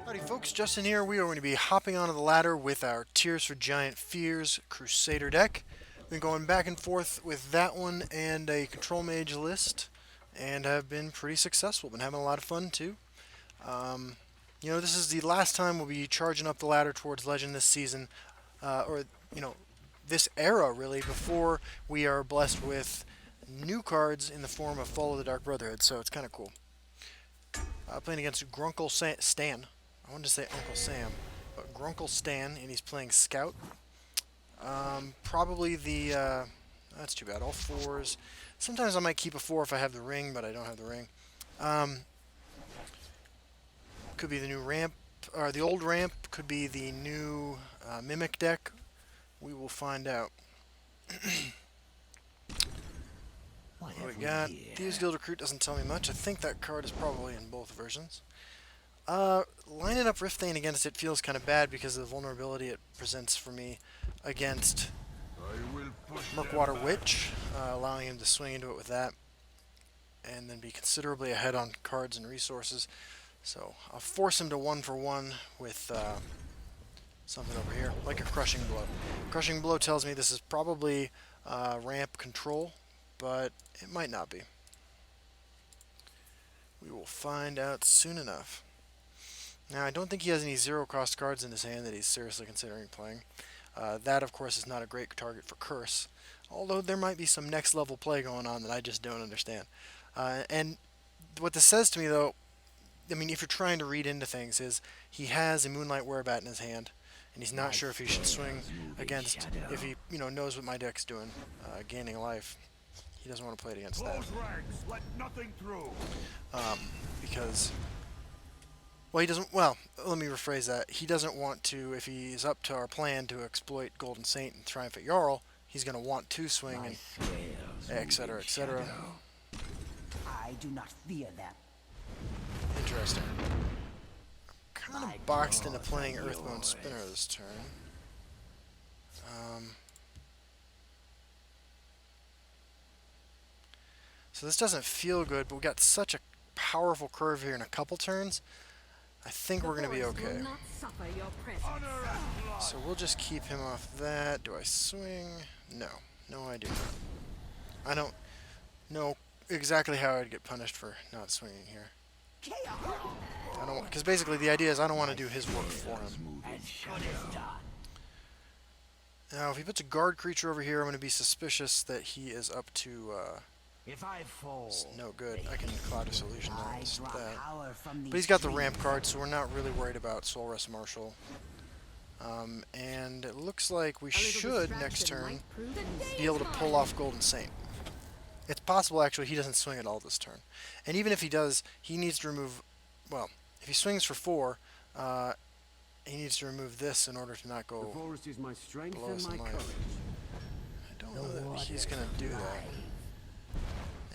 Howdy folks, Justin here. We are going to be hopping onto the ladder with our Tears for Giant Fears Crusader deck. Been going back and forth with that one and a Control Mage list, and have been pretty successful. Been having a lot of fun too. Um, this is the last time we'll be charging up the ladder towards Legend this season, or this era really, before we are blessed with new cards in the form of Fall of the Dark Brotherhood. So it's kind of cool. Playing against Stan. I wanted to say Uncle Sam, but Grunkle Stan, and he's playing Scout. Probably the, that's too bad, all fours. Sometimes I might keep a 4 if I have the ring, but I don't have the ring. Could be the new ramp, or the old ramp, could be the new Mimic deck. We will find out. What do we got? Thieves Guild Recruit doesn't tell me much. I think that card is probably in both versions. Lining up Riftthane against it feels kind of bad because of the vulnerability it presents for me against Murkwater Witch, allowing him to swing into it with that, and then be considerably ahead on cards and resources. So I'll force him to 1-for-1 with something over here, like a Crushing Blow. Crushing Blow tells me this is probably ramp control, but it might not be. We will find out soon enough. Now, I don't think he has any zero-cost cards in his hand that he's seriously considering playing. That, of course, is not a great target for Curse, although there might be some next-level play going on that I just don't understand. And what this says to me, though, I mean, if you're trying to read into things, is he has a Moonlight Werebat in his hand, and he's not sure if he should swing against, if he, knows what my deck's doing, gaining life. He doesn't want to play it against that. Because... Well, he doesn't. Well, let me rephrase that. He doesn't want to, if he's up to our plan to exploit Golden Saint and Triumphant Jarl, he's going to want to swing and etc. etc. I do not fear them. Interesting. Kind of boxed into playing Earthbone Spinner this turn. So this doesn't feel good, but we got such a powerful curve here in a couple turns. I think we're going to be okay. So we'll just keep him off that. Do I swing? No. No, I do not. I don't know exactly how I'd get punished for not swinging here. I don't, because basically the idea is I don't want to do his work for him. Now, if he puts a guard creature over here, I'm going to be suspicious that he is up to... If I fall, it's no good. I can Cloud Disillusion against that. But he's got the ramp card, so we're not really worried about Soul Rest Marshal. And it looks like we should, next turn, be able to pull off Golden Saint. It's possible, actually, he doesn't swing at all this turn. And even if he does, he needs to remove... Well, if he swings for 4, he needs to remove this in order to not go below us in life. I don't know that he's going to do that.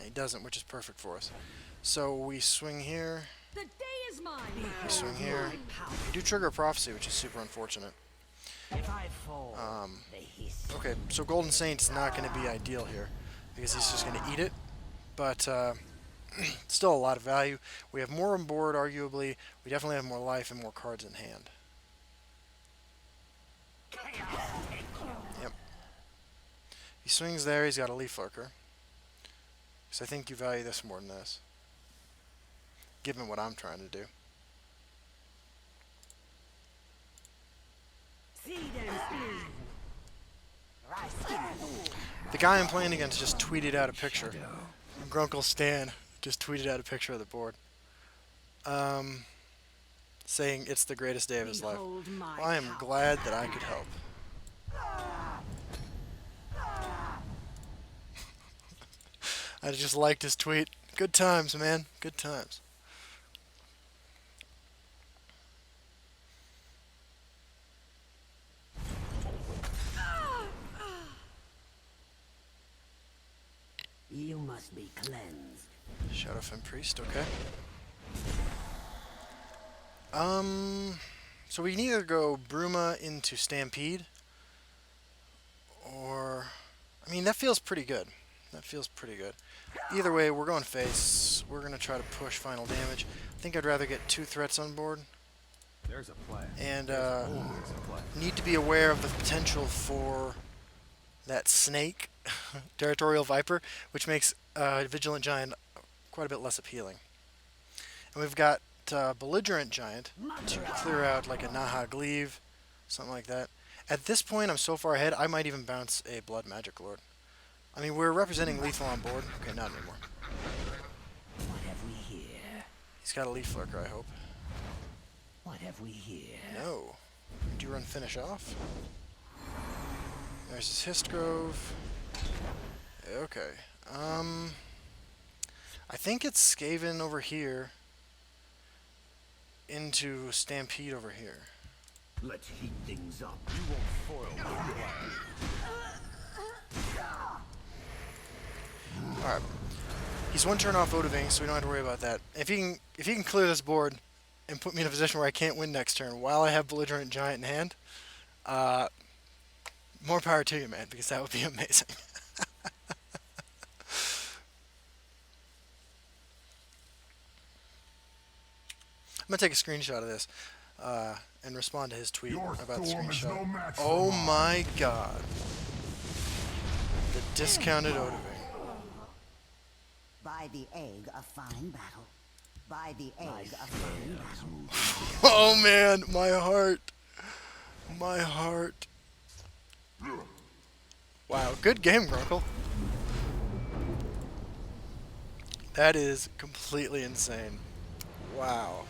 He doesn't, which is perfect for us. So we swing here. The day is mine. We swing here. We do trigger a prophecy, which is super unfortunate. Okay, so Golden Saint's not going to be ideal here because he's just going to eat it. But still a lot of value. We have more on board, arguably. We definitely have more life and more cards in hand. Yep. He swings there. He's got a Leaf Lurker. So I think you value this more than this, given what I'm trying to do. The guy I'm playing against just tweeted out a picture. Grunkle Stan just tweeted out a picture of the board, saying it's the greatest day of his life. Well, I am glad that I could help. I just liked his tweet. Good times, man. Good times. You must be cleansed. Shadowfen Priest, okay. So we can either go Bruma into Stampede, or... I mean, that feels pretty good. That feels pretty good. Either way, we're going face. We're going to try to push final damage. I think I'd rather get 2 threats on board. There's a plan. And There's always a plan. need to be aware of the potential for that snake, Territorial Viper, which makes Vigilant Giant quite a bit less appealing. And we've got Belligerent Giant to clear out like a Naha Gleave, something like that. At this point, I'm so far ahead, I might even bounce a Blood Magic Lord. I mean, we're representing lethal on board. Okay, not anymore. What have we here? He's got a Leaf Lurker, I hope. What have we here? No. Do you run finish off? There's his Histgrove. Okay. I think it's Skaven over here into Stampede over here. Let's heat things up. You won't foil my plan. Alright. He's 1 turn off Odoving, so we don't have to worry about that. If he can clear this board and put me in a position where I can't win next turn while I have Belligerent Giant in hand, more power to you, man, because that would be amazing. I'm going to take a screenshot of this and respond to his tweet about the screenshot. Oh my god. The discounted Odoving. By the egg, a fine battle. By the egg, a fine battle. Oh man, my heart. My heart. Wow, good game, Grunkle. That is completely insane. Wow.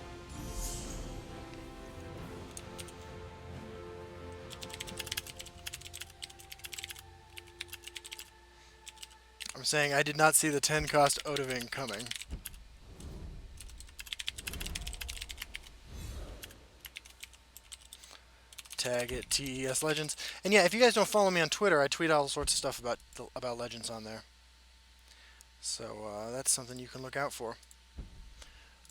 I'm saying I did not see the 10 cost Odoving coming. Tag it TES Legends. And yeah, if you guys don't follow me on Twitter, I tweet all sorts of stuff about Legends on there. So that's something you can look out for.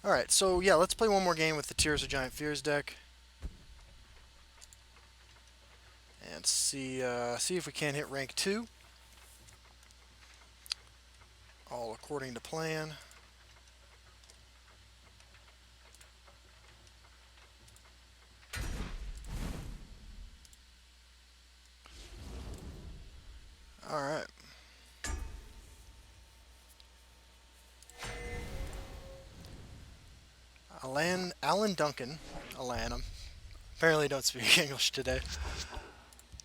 Alright, so yeah, let's play one more game with the Tears of Giant Fears deck. And see if we can hit rank 2. All according to plan. Alright. Alan Duncan. Alan. Apparently don't speak English today.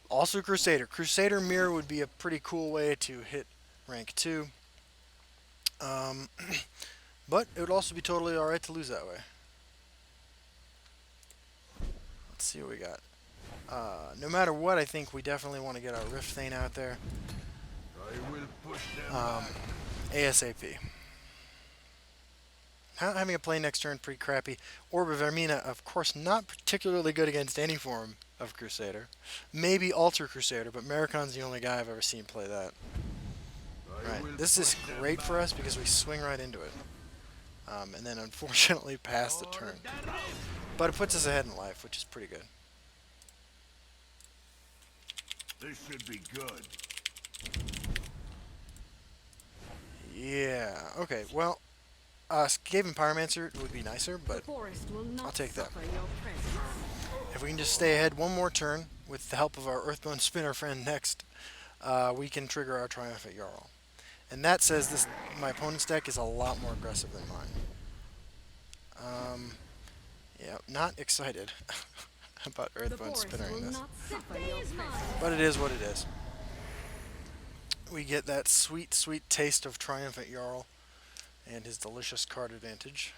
Also Crusader. Crusader Mirror would be a pretty cool way to hit rank 2. But it would also be totally alright to lose that way. Let's see what we got. No matter what, I think we definitely want to get our Rift Thane out there. I will push them ASAP. Having a play next turn, pretty crappy. Orb of Vermina, of course, not particularly good against any form of Crusader. Maybe Alter Crusader, but Maricon's the only guy I've ever seen play that. Right, this is great for us because we swing right into it. And then unfortunately pass the turn. But it puts us ahead in life, which is pretty good. This should be good. Yeah, okay, well, Skaven Pyromancer would be nicer, but I'll take that. If we can just stay ahead one more turn with the help of our Earthbone Spinner friend next, we can trigger our Triumphant Jarl. And that says my opponent's deck is a lot more aggressive than mine. Yeah, not excited about Earthbone Spinnering this. But it is what it is. We get that sweet, sweet taste of Triumphant Jarl and his delicious card advantage.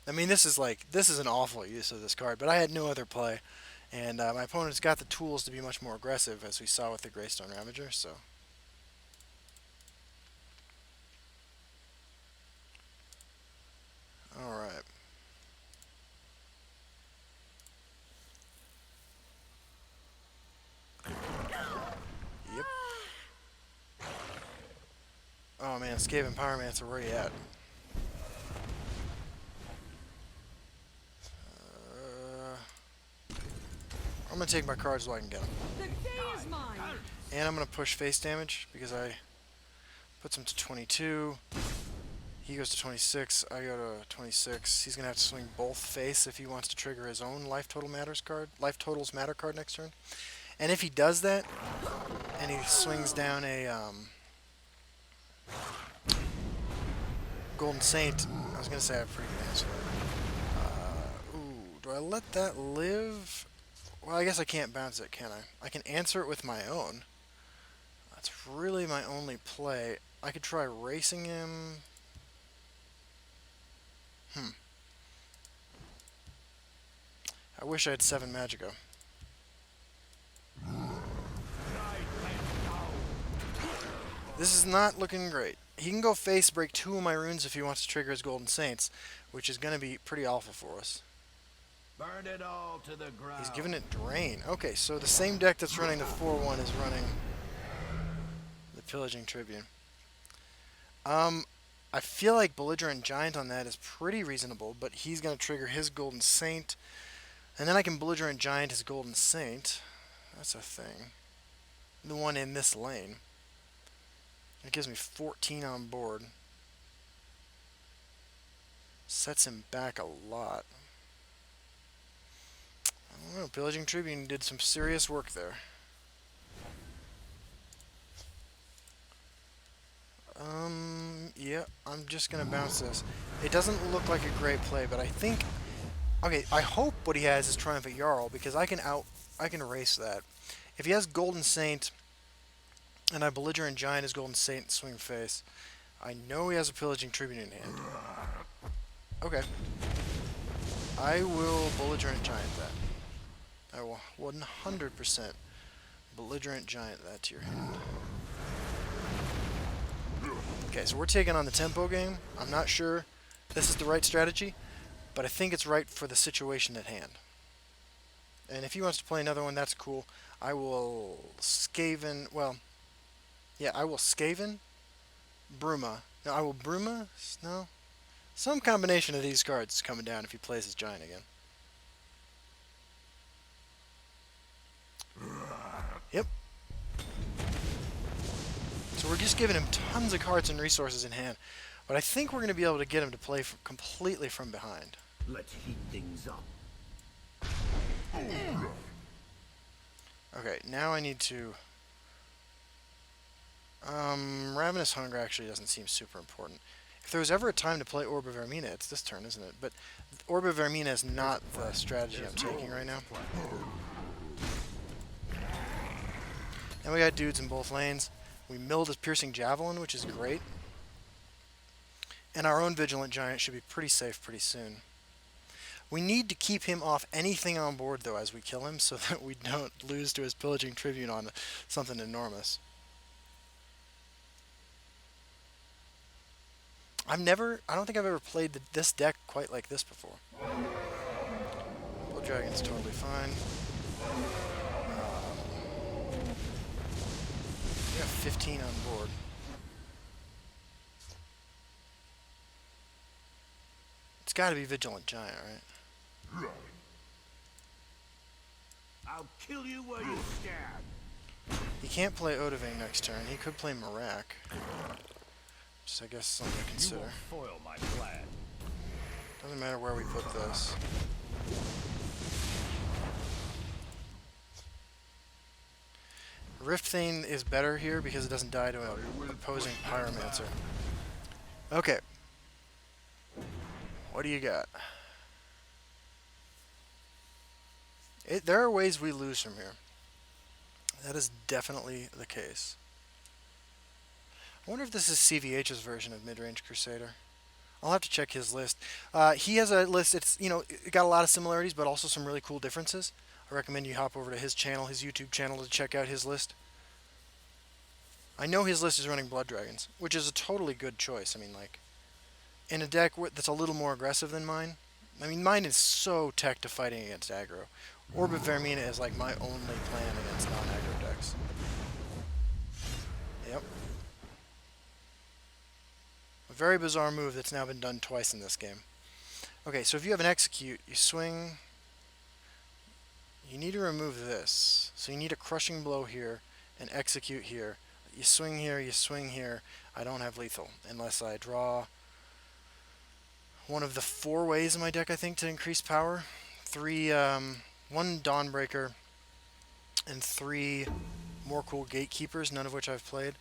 I mean, this is an awful use of this card, but I had no other play. And my opponent's got the tools to be much more aggressive, as we saw with the Greystone Ravager, so... Alright. Yep. Oh man, Skaven Pyromancer, where you at? I'm going to take my cards while I can get them. The day is mine. And I'm going to push face damage because I puts him to 22. He goes to 26. I go to 26. He's going to have to swing both face if he wants to trigger his own Life Totals Matter card next turn. And if he does that, and he swings down a Golden Saint, I was going to say I have a pretty good answer. Ooh, do I let that live? Well, I guess I can't bounce it, can I? I can answer it with my own. That's really my only play. I could try racing him. I wish I had 7 Magico. This is not looking great. He can go face, break 2 of my runes if he wants to trigger his Golden Saints, which is going to be pretty awful for us. Burn it all to the ground. He's giving it Drain. Okay, so the same deck that's running the 4-1 is running the Pillaging Tribune. I feel like Belligerent Giant on that is pretty reasonable, but he's going to trigger his Golden Saint, and then I can Belligerent Giant his Golden Saint. That's a thing. The one in this lane. It gives me 14 on board. Sets him back a lot. I don't know, Pillaging Tribune did some serious work there. Yeah, I'm just gonna bounce this. It doesn't look like a great play, but I think... Okay, I hope what he has is Triumphant Jarl, because I can erase that. If he has Golden Saint, and I Belligerent Giant his Golden Saint and swing face, I know he has a Pillaging Tribune in hand. Okay. I will Belligerent Giant that. I will 100% Belligerent Giant that to your hand. Okay, so we're taking on the tempo game. I'm not sure this is the right strategy, but I think it's right for the situation at hand. And if he wants to play another one, that's cool. I will Skaven, well, yeah, I will Skaven, Bruma. No, I will Bruma, no? Some combination of these cards is coming down if he plays his Giant again. Yep. So we're just giving him tons of cards and resources in hand. But I think we're going to be able to get him to play completely from behind. Let's heat things up. Okay, now I need to... Ravenous Hunger actually doesn't seem super important. If there was ever a time to play Orb of Vermina, it's this turn, isn't it? But Orb of Vermina is not the strategy I'm taking right now. And we got dudes in both lanes. We milled his Piercing Javelin, which is great. And our own Vigilant Giant should be pretty safe pretty soon. We need to keep him off anything on board, though, as we kill him, so that we don't lose to his Pillaging Tribune on something enormous. I don't think I've ever played this deck quite like this before. Blood Dragon's totally fine. We got 15 on board. It's got to be Vigilant Giant, right? I'll kill you where you stand. He can't play Odahviing next turn. He could play Marak. Just, I guess, something to consider. Foil my plan. Doesn't matter where we put this. Rift Thane is better here because it doesn't die to an opposing Pyromancer. Okay. What do you got? There are ways we lose from here. That is definitely the case. I wonder if this is CVH's version of Midrange Crusader. I'll have to check his list. He has a list. It's it got a lot of similarities, but also some really cool differences. I recommend you hop over to his channel, his YouTube channel, to check out his list. I know his list is running Blood Dragons, which is a totally good choice. I mean, like, in a deck that's a little more aggressive than mine. I mean, mine is so tech to fighting against aggro. Orb of Vermina is like my only plan against non-aggro decks. Yep. A very bizarre move that's now been done twice in this game. Okay, so if you have an execute, you swing, you need to remove this. So you need a crushing blow here and execute here. You swing here, you swing here. I don't have lethal unless I draw one of the 4 ways in my deck, I think, to increase power. 1 Dawnbreaker and 3 more cool Gatekeepers, none of which I've played.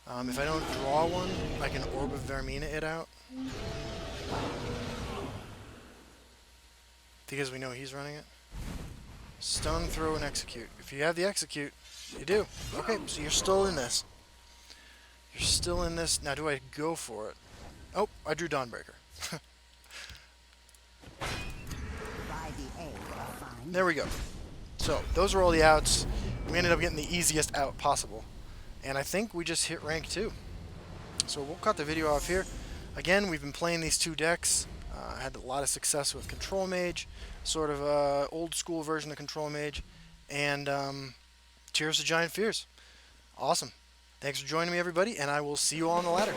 If I don't draw one, I can Orb of Vermina it out. Because we know he's running it. Stone, throw, and execute. If you have the execute, you do. Okay, so you're still in this. You're still in this. Now, do I go for it? Oh, I drew Dawnbreaker. By the egg of fine There we go. So, those are all the outs. We ended up getting the easiest out possible. And I think we just hit rank 2. So we'll cut the video off here. Again, we've been playing these 2 decks. Had a lot of success with Control Mage, sort of old school version of Control Mage, and Tears of Giant Fears. Awesome. Thanks for joining me, everybody, and I will see you all on the ladder.